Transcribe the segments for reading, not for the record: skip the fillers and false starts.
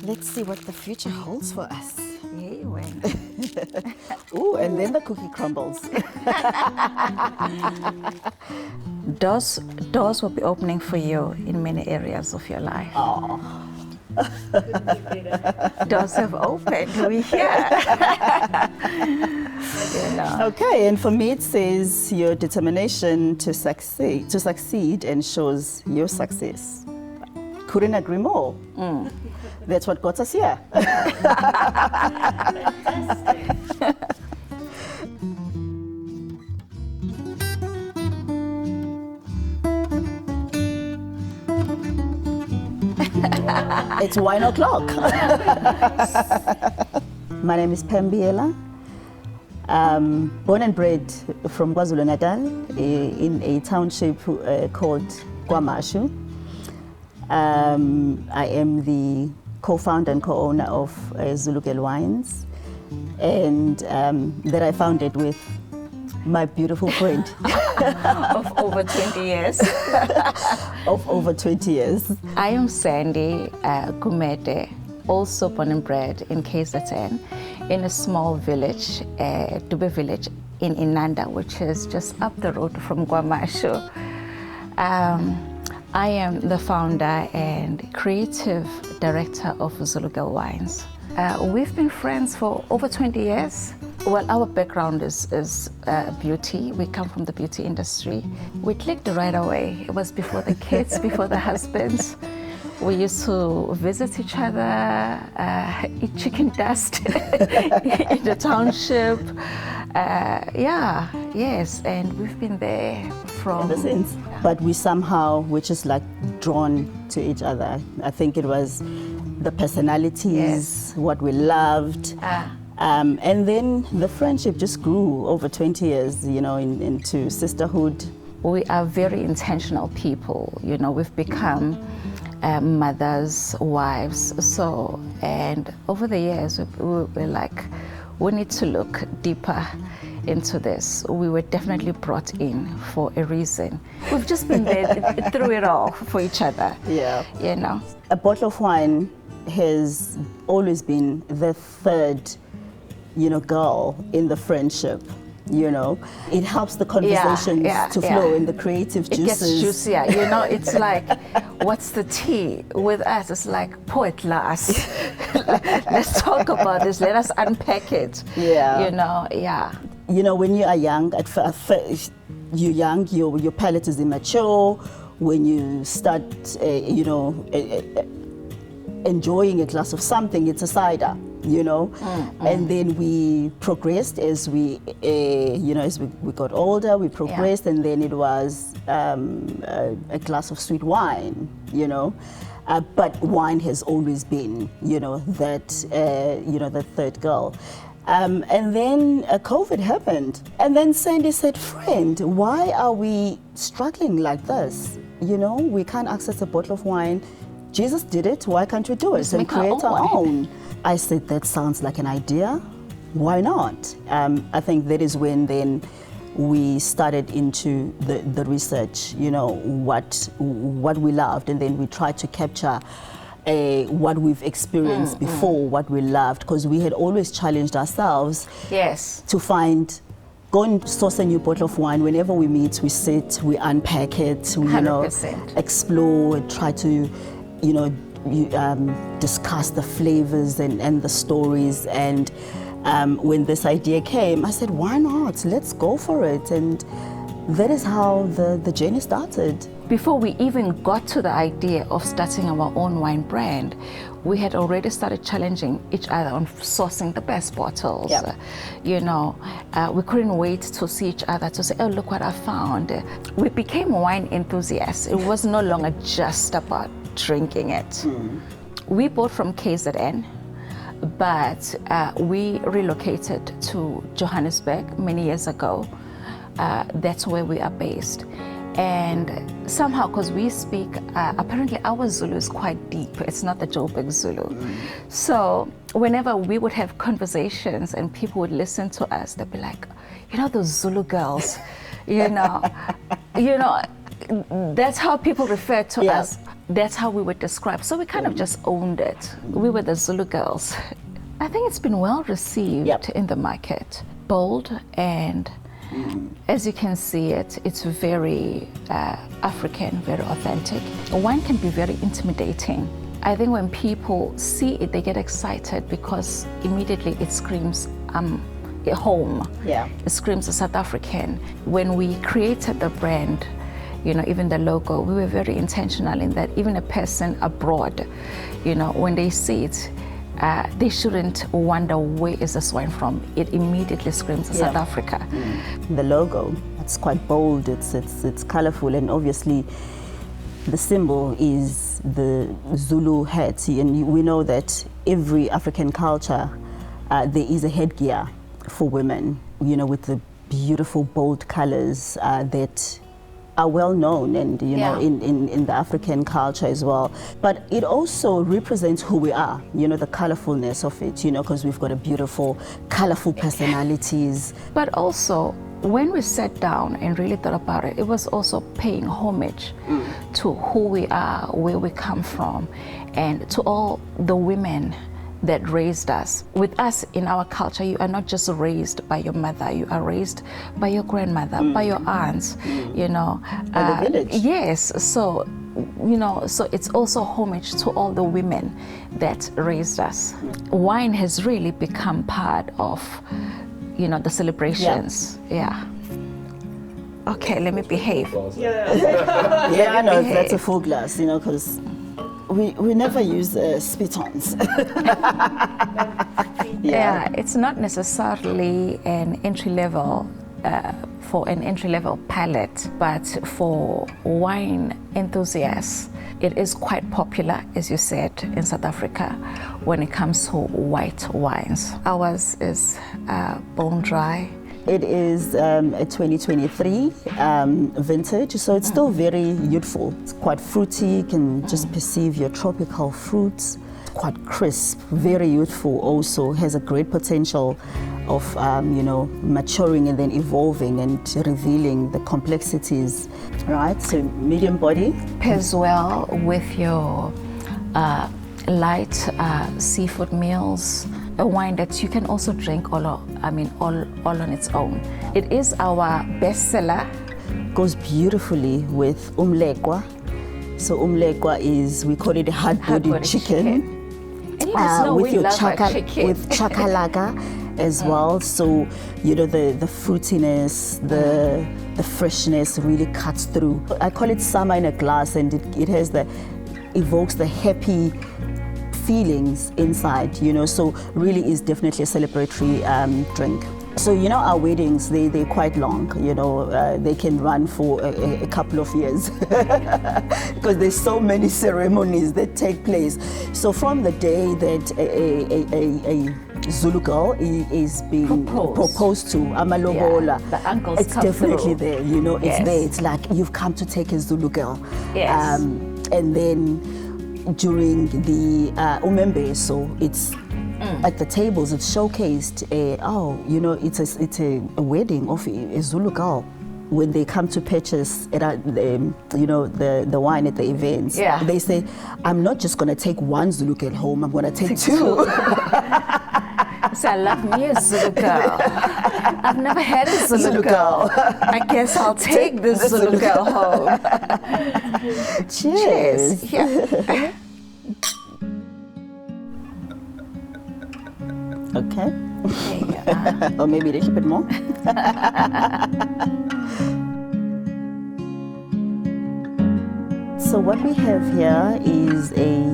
Let's see what the future holds for us. Yeah, when. Ooh, and then the cookie crumbles. Doors will be opening for you in many areas of your life. Oh. Doors have opened. We're here. You know. Okay, and for me it says your determination to succeed ensures your success. Couldn't agree more. That's what got us here. It's wine o'clock. My name is Pam Biyela. Born and bred from KwaZulu-Natal in a township called KwaMashu. I am the co-founder and co-owner of Zulu Girl Wines, and that I founded with my beautiful friend. Of over 20 years. Of over 20 years. I am Sandy Gumede, also born and bred in KZN, in a small village, Dube village in Inanda, which is just up the road from KwaMashu. I am the founder and creative director of Zulu Girl Wines. We've been friends for over 20 years. Well, our background is beauty. We come from the beauty industry. We clicked right away. It was before the kids, before the husbands. We used to visit each other, eat chicken dust in the township. Yes, and we've been there from... Ever since. But we somehow, we're just like drawn to each other. I think it was the personalities, Yes. what we loved. And then the friendship just grew over 20 years, you know, into sisterhood. We are very intentional people. You know, we've become mothers, wives. So, and over the years, we were like, we need to look deeper into this. We were definitely brought in for a reason. We've just been there through it all for each other. Yeah. You know. A bottle of wine has always been the third, you know, girl in the friendship. You know, it helps the conversations to flow in the creative juices. It gets juicier. You know, it's like, what's the tea? With us, it's like, pour it last. Let's talk about this. Let us unpack it. Yeah. You know, yeah. You know, when you are young, at first, you're young, your palate is immature. When you start, you know, enjoying a glass of something, it's a cider. You know, and then we progressed as we, you know, as we got older, we progressed, and then it was a glass of sweet wine, you know. But wine has always been, you know, that, you know, the third girl. And then COVID happened. And then Sandy said, friend, why are we struggling like this? You know, we can't access a bottle of wine. Jesus did it, why can't we do it and create our own? I said, that sounds like an idea. Why not? I think that is when then we started into the research, you know, what we loved, and then we tried to capture what we've experienced before, what we loved, because we had always challenged ourselves to find, go and source a new bottle of wine. Whenever we meet, we sit, we unpack it, we, you know, explore, try to, you know, discuss the flavors and the stories. And when this idea came, I said, why not? Let's go for it. And that is how the journey started. Before we even got to the idea of starting our own wine brand, we had already started challenging each other on sourcing the best bottles. Yep. You know, we couldn't wait to see each other to say, oh, look what I found. We became wine enthusiasts. It was no longer just about drinking it. We bought from KZN, but we relocated to Johannesburg many years ago. That's where we are based. And somehow, because we speak, apparently our Zulu is quite deep. It's not the Joburg Zulu. So whenever we would have conversations and people would listen to us, they'd be like, you know, those Zulu girls, you know, that's how people refer to us. that's how we were described. So we kind of just owned it. We were the Zulu girls. I think it's been well received in the market. Bold, and as you can see it's very African, very authentic. Wine can be very intimidating. I think when people see it, they get excited because immediately it screams home. Yeah. It screams South African. When we created the brand, you know, even the logo, we were very intentional in that even a person abroad, you know, when they see it, they shouldn't wonder where is this wine from. It immediately screams South Africa. The logo, it's quite bold, it's colorful, and obviously the symbol is the Zulu hat. And we know that every African culture, there is a headgear for women, you know, with the beautiful bold colors that are well known, and you know, in the African culture as well. But it also represents who we are, you know, the colorfulness of it, you know, because we've got a beautiful, colorful personalities. But also, when we sat down and really thought about it, it was also paying homage to who we are, where we come from, and to all the women that raised us. With us in our culture, you are not just raised by your mother, you are raised by your grandmother, by your aunts, you know. By the village. Yes, so, you know, so it's also homage to all the women that raised us. Wine has really become part of, you know, the celebrations. Yeah. Okay, let me behave. Yeah, I know, that's a full glass, you know, because we never use spit-ons. Yeah, it's not necessarily an entry-level for an entry-level palate, but for wine enthusiasts, it is quite popular, as you said, in South Africa when it comes to white wines. Ours is bone dry. It is a 2023 vintage, so it's still very youthful. It's quite fruity, you can just perceive your tropical fruits. It's quite crisp, very youthful also, has a great potential of you know, maturing and then evolving and revealing the complexities, right? So medium body. Pairs well with your light seafood meals. A wine that you can also drink all on its own. It is our bestseller. Goes beautifully with umleqwa. So umleqwa is, we call it a hard-bodied chicken. And you just know with we love our chicken. With chakalaka as well. So, you know, the fruitiness, the freshness really cuts through. I call it summer in a glass, and it has evokes the happy feelings inside, you know, so really is definitely a celebratory drink. So, you know, our weddings, they're quite long, you know, they can run for a couple of years because there's so many ceremonies that take place. So from the day that a Zulu girl is being proposed to, amalobola, the uncles it's definitely through. there, you know, it's there. It's like you've come to take a Zulu girl. Yes. And then during the umembe, so it's at the tables, it's showcased. You know, it's a wedding of a Zulu girl. When they come to purchase you know, the wine at the events, they say, "I'm not just gonna take one Zulu girl home. I'm gonna take two." So I love me a Zulu girl. I've never had a Zulu girl. I guess I'll take this Zulu girl home. Cheers. Cheers. Yeah. Okay. Or maybe a little bit more. So what we have here is a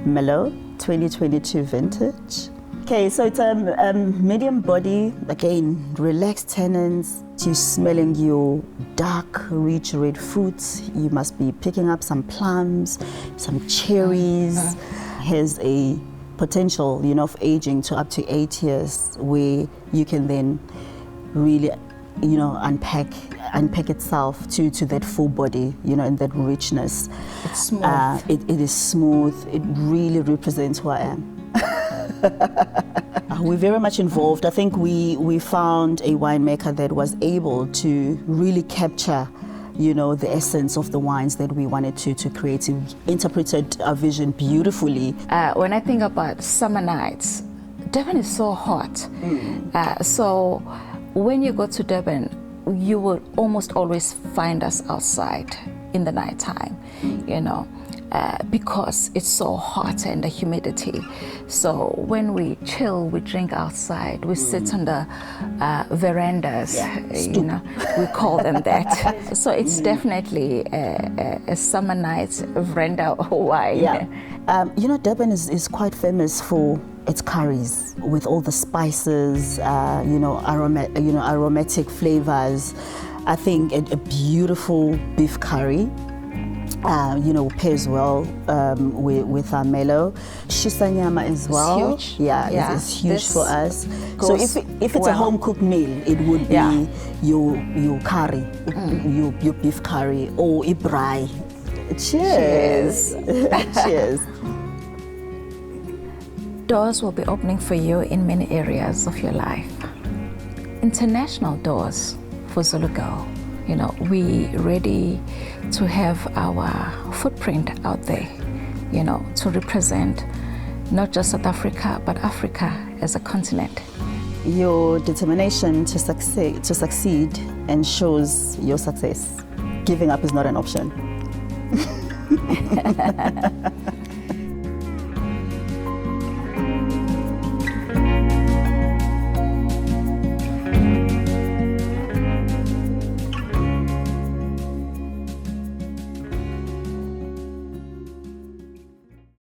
Merlot 2022 vintage. Okay, so it's a medium body, again, relaxed tannins. You're smelling your dark, rich red fruits. You must be picking up some plums, some cherries. Has a potential, you know, of aging to up to 8 years, where you can then really, you know, unpack itself to that full body, you know, and that richness. It's smooth. It is smooth. It really represents who I am. We're very much involved. I think we found a winemaker that was able to really capture you know, the essence of the wines that we wanted to create. We interpreted our vision beautifully. When I think about summer nights, Durban is so hot. So when you go to Durban, you will almost always find us outside in the nighttime, you know, because it's so hot and the humidity. So when we chill, we drink outside, we sit on the verandas, you know, we call them that. So it's definitely a summer night veranda wine. Yeah. You know, Durban is quite famous for its curries with all the spices, you know, aromatic flavors. I think a beautiful beef curry, you know, pairs well with our mellow. Shisanyama as well. It's huge. Yeah, it's huge this for us. So if it's a home cooked meal, it would be your curry, your beef curry, or ibrai. Cheers. Cheers. Doors will be opening for you in many areas of your life. International doors for Zulu Girl. You know, we ready to have our footprint out there, you know, to represent not just South Africa, but Africa as a continent. Your determination to succeed ensures your success. Giving up is not an option.